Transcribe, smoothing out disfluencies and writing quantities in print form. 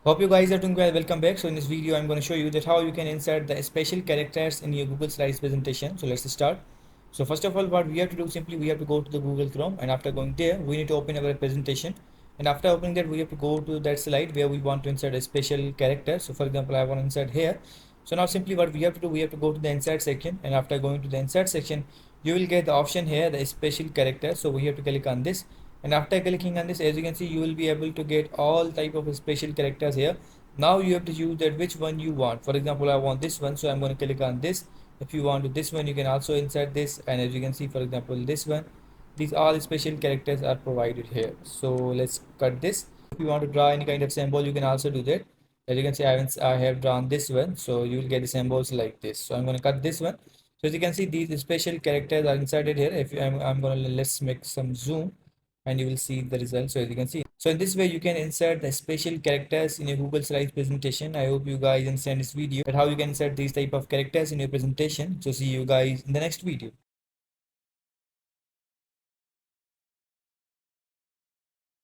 Hope you guys are doing well. Welcome back. So in this video, I'm going to show you that how you can insert the special characters in your Google Slides presentation. So let's start. So first of all, what we have to do simply we have to go to the Google Chrome, and after going there, we need to open our presentation. And after opening that, we have to go to that slide where we want to insert a special character. So for example, I want to insert here. So now simply what we have to do, we have to go to the insert section, and after going to the insert section, you will get the option here, the special character. So we have to click on this, and after clicking on this, as you can see, you will be able to get all type of special characters here. Now you have to choose that which one you want. For example, I want this one, so I'm going to click on this. If you want this one, you can also insert this, and as you can see, for example, this one, these all special characters are provided here. So let's cut this. If you want to draw any kind of symbol, you can also do that. As you can see, I have drawn this one, so you will get the symbols like this. So I'm going to cut this one. So as you can see, these special characters are inserted here. If I'm going to, let's make some zoom, and you will see the result. So as you can see, so in this way you can insert the special characters in your Google Slides presentation. I hope you guys understand this video, that how you can insert these type of characters in your presentation. So see you guys in the next video.